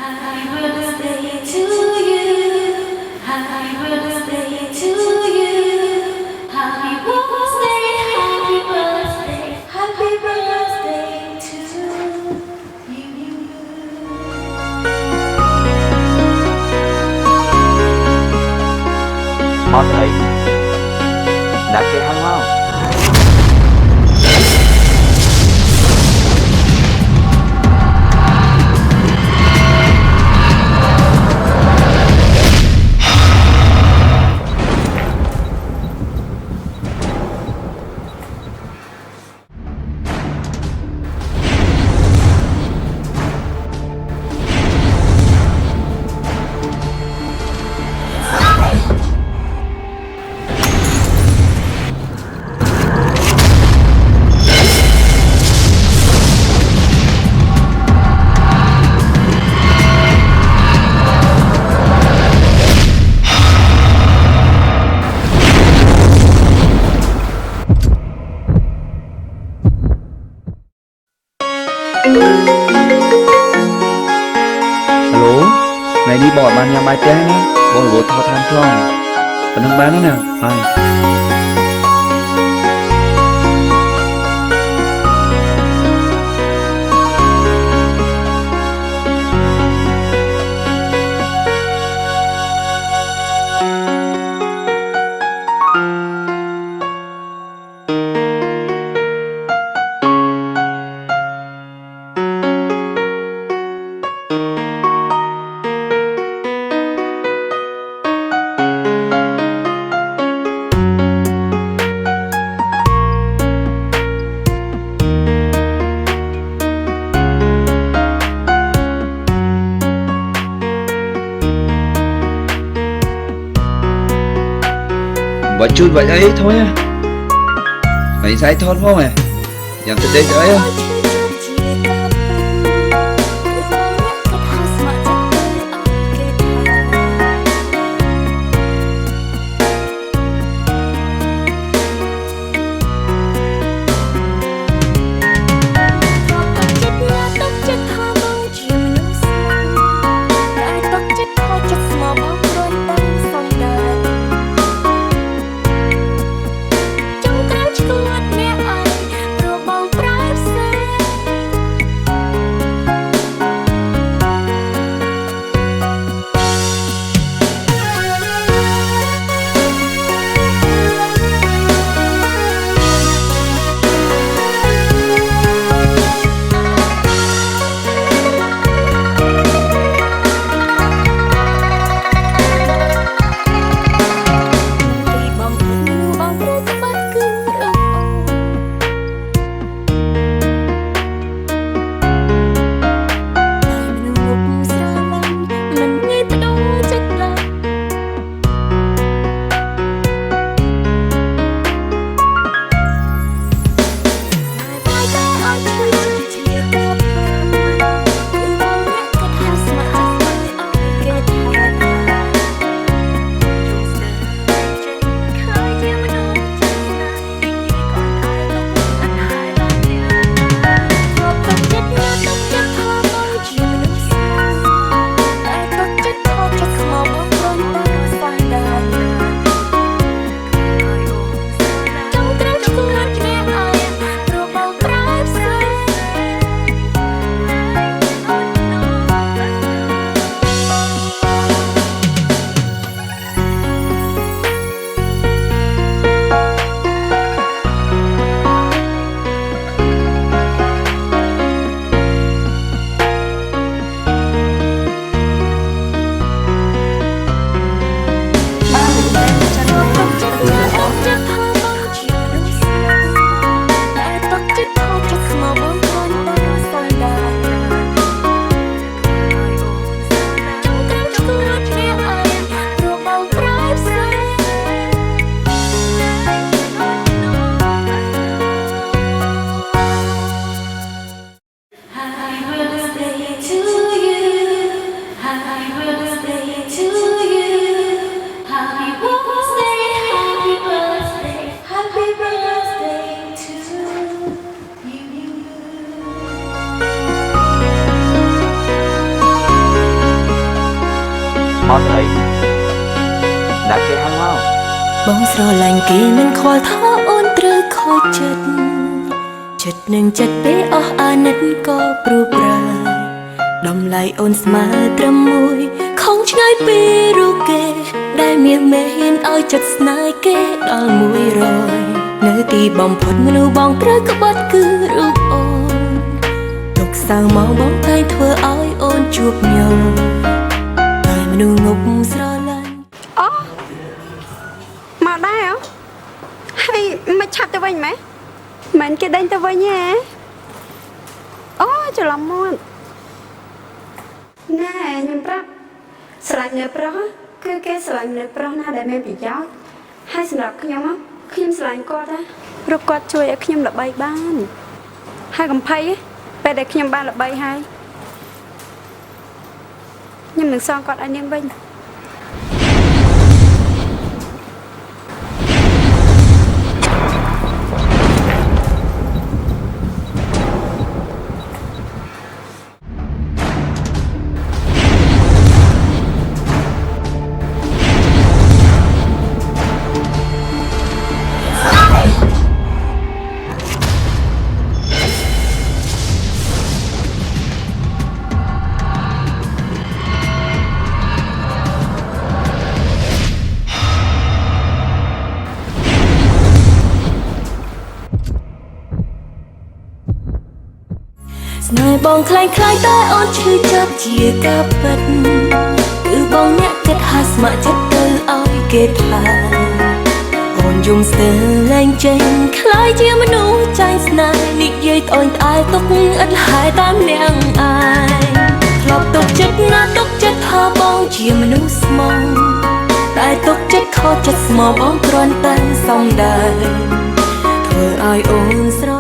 Happy birthday to you. Happy birthday to you. Happy birthday, happy birthday, happy birthday to you. Họ thấy đã kể hay không? Alo, này đi bỏ bàn nhà bài té nhé, bỏ lúa thao than trong, phần nâng bán nữa nè, ai. Bỏ chút vậy ấy thôi à. Phải sai thon không à? Dám tới đây chơi à? អត់អីដាក់គេហៅមក បងស្រឡាញ់គេមិនខ្វល់ថាអូនត្រូវខូចចិត្តនឹងចិត្តពេលអស់អាណិតក៏ព្រួប្រែតម្លៃអូនស្មើត្រឹមមួយខំឆ្ងាយពីរូបគេដែលមានមេហ៊ានឲ្យចិត្តស្នេហ៍គេដល់100នៅទីបំផុតមនុស្សបងត្រូវក្បត់គឺរូបអូនទុកសៅមកបងតែធ្វើឲ្យអូនជួបញោមតែមនុស្សងប់ស្រឡាញ់ អូមកដែរហើយមិនឆាប់ទៅវិញម៉េចមិនគេដេញទៅវិញហ៎អូច្រឡំមកណែខ្ញុំប្រាប់ស្រឡាញ់នៅប្រុសគឺគេស្រឡាញ់នៅប្រុសណាដែលមានប្រយោជន៍ហើយសម្រាប់ខ្ញុំខ្ញុំស្រឡាញ់គាត់ណាព្រោះគាត់ជួយឲ្យខ្ញុំល្បីបានហើយកំភៃពេលដែលខ្ញុំបានល្បីហើយខ្ញុំនឹងសងគាត់ឲ្យនាងវិញ ស្នេហ៍បងคล้ายតែអូនឈឺចាប់ជាការពិតគឺបងអ្នកគិតហើយស្ម័គ្រចិត្តទៅឲ្យគេថាអូនយំស្ទើរលែងចេញคล้ายជាមនុស្សចាញ់ស្នេហ៍និយាយត្អូញត្អែទុកឥតលហើយតាមនាងអាយធ្លាប់ទុកចិត្តណាទុកចិត្តថាបងជាមនុស្សស្មោះតែទុកចិត្តខកចិត្តស្មោះបងគ្រាន់តែសំដែងធ្វើឲ្យអូនស្រ